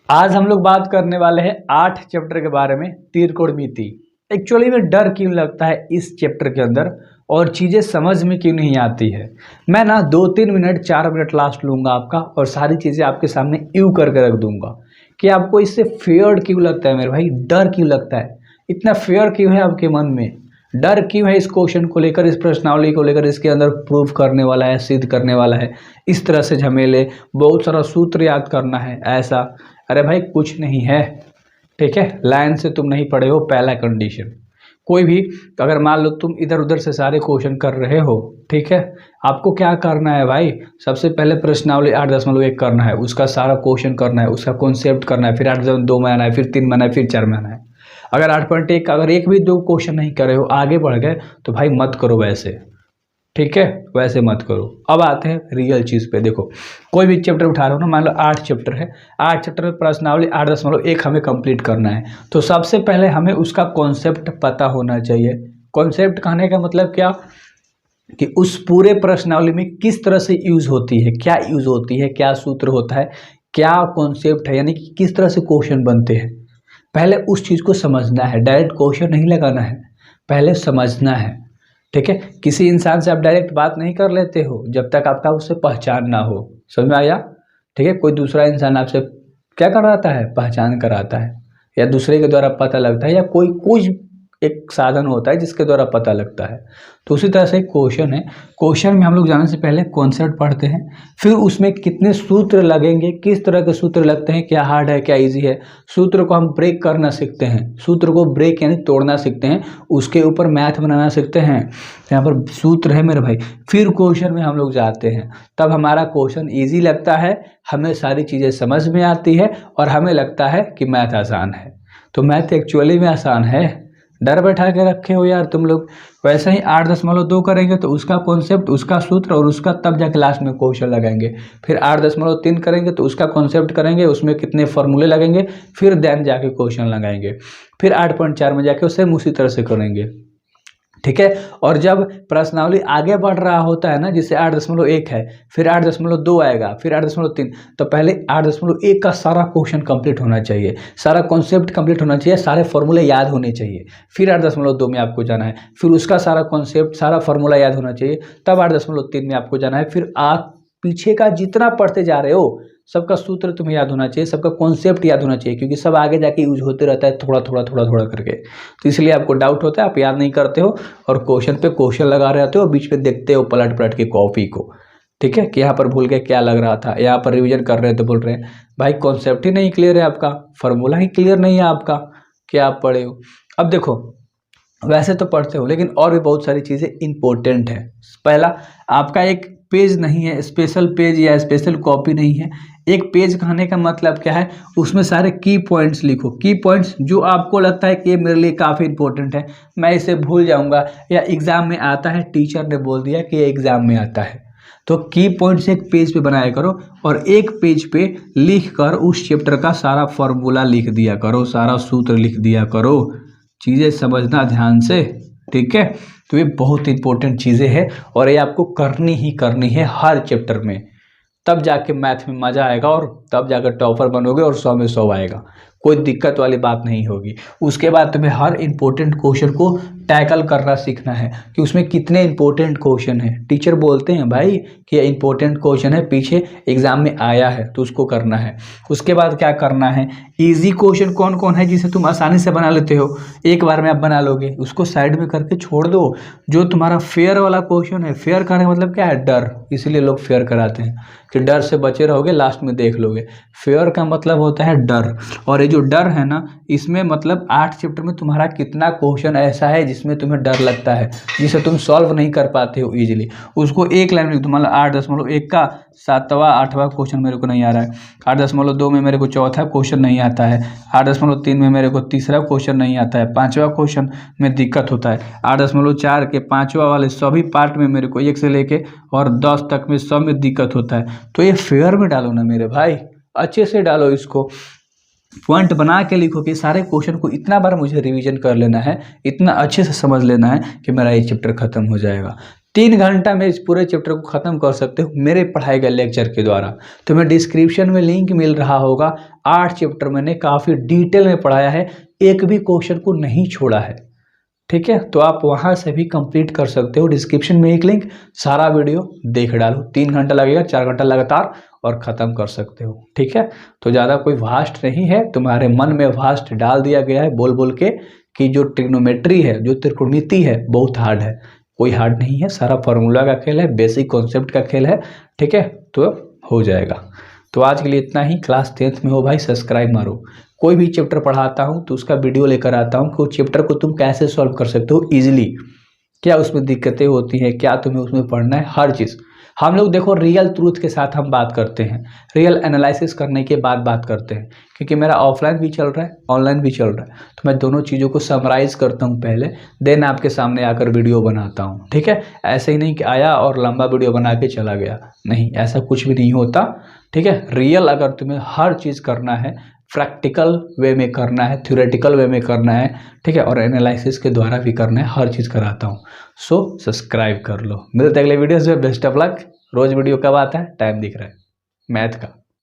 आज हम लोग बात करने वाले हैं 8 चैप्टर के बारे में। त्रिकोणमिति एक्चुअली में डर क्यों लगता है इस चैप्टर के अंदर और चीज़ें समझ में क्यों नहीं आती है। मैं ना 2-3 मिनट 4 मिनट लास्ट लूँगा आपका और सारी चीज़ें आपके सामने यूँ करके रख दूंगा कि आपको इससे फेयर क्यों लगता है मेरे भाई, डर क्यों लगता है, इतना फेयर क्यों है आपके मन में, डर क्यों है इस क्वेश्चन को लेकर, इस प्रश्नावली को लेकर, इसके अंदर प्रूफ करने वाला है, सिद्ध करने वाला है, इस तरह से झमेले, बहुत सारा सूत्र याद करना है ऐसा। अरे भाई कुछ नहीं है, ठीक है। लाइन से तुम नहीं पढ़े हो, पहला कंडीशन। कोई भी अगर मान लो तुम इधर उधर से सारे क्वेश्चन कर रहे हो, ठीक है, आपको क्या करना है भाई, सबसे पहले प्रश्नावली 8.1 करना है, उसका सारा क्वेश्चन करना है, उसका कॉन्सेप्ट करना है, फिर 8.2 में आना है, फिर 3 में आना है, फिर 4 में आना है। अगर 8.1 अगर एक भी 2 क्वेश्चन नहीं करे हो, आगे बढ़ गए तो भाई मत करो वैसे, ठीक है, वैसे मत करो। अब आते हैं रियल चीज़ पे। देखो कोई भी चैप्टर उठा रहे हो ना, मान लो 8 चैप्टर है, 8 चैप्टर में प्रश्नावली 8.1 हमें कंप्लीट करना है, तो सबसे पहले हमें उसका कॉन्सेप्ट पता होना चाहिए। कॉन्सेप्ट कहने का मतलब क्या कि उस पूरे प्रश्नावली में किस तरह से यूज़ होती है, क्या यूज़ होती है, क्या सूत्र होता है, क्या कॉन्सेप्ट है, यानी कि किस तरह से क्वेश्चन बनते हैं। पहले उस चीज़ को समझना है, डायरेक्ट क्वेश्चन नहीं लगाना है, पहले समझना है, ठीक है। किसी इंसान से आप डायरेक्ट बात नहीं कर लेते हो जब तक आपका उससे पहचान ना हो, समझ में आया, ठीक है। कोई दूसरा इंसान आपसे क्या कराता है, पहचान कराता है, या दूसरे के द्वारा पता लगता है, या कोई कुछ एक साधन होता है जिसके द्वारा पता लगता है। तो उसी तरह से क्वेश्चन है, क्वेश्चन में हम लोग जाने से पहले कॉन्सेप्ट पढ़ते हैं, फिर उसमें कितने सूत्र लगेंगे, किस तरह के सूत्र लगते हैं, क्या हार्ड है क्या इजी है, सूत्र को हम ब्रेक करना सीखते हैं, सूत्र को ब्रेक यानी तोड़ना सीखते हैं, उसके ऊपर मैथ बनाना सीखते हैं। यहाँ पर सूत्र है मेरे भाई, फिर क्वेश्चन में हम लोग जाते हैं, तब हमारा क्वेश्चन ईजी लगता है, हमें सारी चीज़ें समझ में आती है और हमें लगता है कि मैथ आसान है। तो मैथ एक्चुअली में आसान है, डर बैठा के रखे हो यार तुम लोग। वैसे ही 8.2 करेंगे तो उसका कॉन्सेप्ट, उसका सूत्र और उसका तब जाके लास्ट में क्वेश्चन लगाएंगे। फिर 8.3 करेंगे तो उसका कॉन्सेप्ट करेंगे, उसमें कितने फॉर्मूले लगेंगे, फिर देन जाके क्वेश्चन लगाएंगे। फिर 8.4 में जाके उसे उसी तरह से करेंगे, ठीक है। और जब प्रश्नावली आगे बढ़ रहा होता है ना, जिसे 8.1 है, फिर 8.2 आएगा, फिर 8.3, तो पहले 8.1 का सारा क्वेश्चन कंप्लीट होना चाहिए, सारा कॉन्सेप्ट कंप्लीट होना चाहिए, सारे फॉर्मूले याद होने चाहिए। फिर 8.2 में आपको जाना है, फिर उसका सारा कॉन्सेप्ट सारा फॉर्मूला याद होना चाहिए, तब 8.3 में आपको जाना है। फिर आप पीछे का जितना पढ़ते जा रहे हो सबका सूत्र तुम्हें याद होना चाहिए, सबका कॉन्सेप्ट याद होना चाहिए, क्योंकि सब आगे जाके यूज होते रहता है थोड़ा थोड़ा थोड़ा थोड़ा करके। तो इसलिए आपको डाउट होता है, आप याद नहीं करते हो और क्वेश्चन पे क्वेश्चन लगा रहे होते हो, बीच में देखते हो पलट पलट के कॉपी को, ठीक है, कि यहाँ पर भूल गए क्या लग रहा था, यहाँ पर रिविजन कर रहे हैं तो बोल रहे हैं भाई कॉन्सेप्ट ही नहीं क्लियर है आपका, फॉर्मूला ही क्लियर नहीं है आपका, क्या आप पढ़े हो। अब देखो वैसे तो पढ़ते हो लेकिन और भी बहुत सारी चीज़ें इंपॉर्टेंट है। पहला, आपका एक पेज नहीं है, स्पेशल पेज या स्पेशल कॉपी नहीं है। एक पेज कहने का मतलब क्या है, उसमें सारे की पॉइंट्स लिखो, की पॉइंट्स जो आपको लगता है कि ये मेरे लिए काफ़ी इंपॉर्टेंट है, मैं इसे भूल जाऊंगा या एग्ज़ाम में आता है, टीचर ने बोल दिया कि ये एग्ज़ाम में आता है। तो की पॉइंट्स एक पेज पे बनाया करो और एक पेज पे लिख कर उस चैप्टर का सारा फॉर्मूला लिख दिया करो, सारा सूत्र लिख दिया करो, चीज़ें समझना ध्यान से, ठीक है। तो ये बहुत इंपॉर्टेंट चीज़ें हैं और ये आपको करनी ही करनी है हर चैप्टर में, तब जाके मैथ में मज़ा आएगा और तब जाकर टॉपर बनोगे और 100 में 100 आएगा, कोई दिक्कत वाली बात नहीं होगी। उसके बाद तुम्हें हर इंपॉर्टेंट क्वेश्चन को टैकल करना सीखना है कि उसमें कितने इंपॉर्टेंट क्वेश्चन हैं। टीचर बोलते हैं भाई कि ये इंपॉर्टेंट क्वेश्चन है, पीछे एग्जाम में आया है, तो उसको करना है। उसके बाद क्या करना है, इजी क्वेश्चन कौन कौन है जिसे तुम आसानी से बना लेते हो, एक बार में आप बना लोगे, उसको साइड में करके छोड़ दो। जो तुम्हारा फेयर वाला क्वेश्चन है, फेयर करने का मतलब क्या है, डर, इसीलिए लोग फेयर कराते हैं कि डर से बचे रहोगे, लास्ट में देख लोगे। फेयर का मतलब होता है डर, और ये जो डर है ना, इसमें मतलब 8 चैप्टर में तुम्हारा कितना क्वेश्चन ऐसा है जिसमें तुम्हें डर लगता है, जिसे तुम सॉल्व नहीं कर पाते हो इजीली, उसको एक लाइन में लिख दो। मतलब 8.1 का 7वां 8वां क्वेश्चन मेरे को नहीं आ रहा है, 8.2 में मेरे को चौथा क्वेश्चन नहीं आता है, 8.3 में मेरे को तीसरा क्वेश्चन नहीं आता है, 5वां क्वेश्चन में दिक्कत होता है, 8.4 के 5वां वाले सभी पार्ट में मेरे को 1 से लेके और 10 तक में सब में दिक्कत होता है। तो ये फेयर में डालो ना मेरे भाई, अच्छे से डालो, इसको पॉइंट बना के लिखो कि सारे क्वेश्चन को इतना बार मुझे रिवीजन कर लेना है, इतना अच्छे से समझ लेना है कि मेरा ये चैप्टर खत्म हो जाएगा। 3 घंटा में इस पूरे चैप्टर को ख़त्म कर सकते हो मेरे पढ़ाए गए लेक्चर के द्वारा। तुम्हें डिस्क्रिप्शन में लिंक मिल रहा होगा। 8 चैप्टर मैंने काफ़ी डिटेल में पढ़ाया है, एक भी क्वेश्चन को नहीं छोड़ा है। ठीक है, तो आप वहाँ से भी कंप्लीट कर सकते हो। डिस्क्रिप्शन में एक लिंक, सारा वीडियो देख डालो। 3 घंटा लगेगा, 4 घंटा लगातार और ख़त्म कर सकते हो। ठीक है, तो ज़्यादा कोई वास्ट नहीं है, तुम्हारे मन में वास्ट डाल दिया गया है बोल बोल के कि जो ट्रिग्नोमेट्री है, जो त्रिकोणमिति है, बहुत हार्ड है। कोई हार्ड नहीं है, सारा फार्मूला का खेल है, बेसिक कॉन्सेप्ट का खेल है। ठीक है, तो हो जाएगा। तो आज के लिए इतना ही। क्लास 10th में हो भाई, सब्सक्राइब मारो। कोई भी चैप्टर पढ़ाता हूँ तो उसका वीडियो लेकर आता हूँ कि उस चैप्टर को तुम कैसे सॉल्व कर सकते हो इजीली, क्या उसमें दिक्कतें होती हैं, क्या तुम्हें उसमें पढ़ना है, हर चीज़। हम लोग देखो रियल ट्रूथ के साथ हम बात करते हैं, रियल एनालिसिस करने के बाद बात करते हैं, क्योंकि मेरा ऑफलाइन भी चल रहा है, ऑनलाइन भी चल रहा है। तो मैं दोनों चीज़ों को समराइज़ करता हूँ पहले, देन आपके सामने आकर वीडियो बनाता हूँ। ठीक है, ऐसे ही नहीं कि आया और लंबा वीडियो बना के चला गया, नहीं, ऐसा कुछ भी नहीं होता। ठीक है, रियल अगर तुम्हें हर चीज़ करना है, प्रैक्टिकल वे में करना है, थ्योरेटिकल वे में करना है, ठीक है, और एनालिसिस के द्वारा भी करना है, हर चीज़ कराता हूँ। सो सब्सक्राइब कर लो। मिलते अगले वीडियोस में। Best of luck. रोज वीडियो कब आता है टाइम दिख रहा है मैथ का।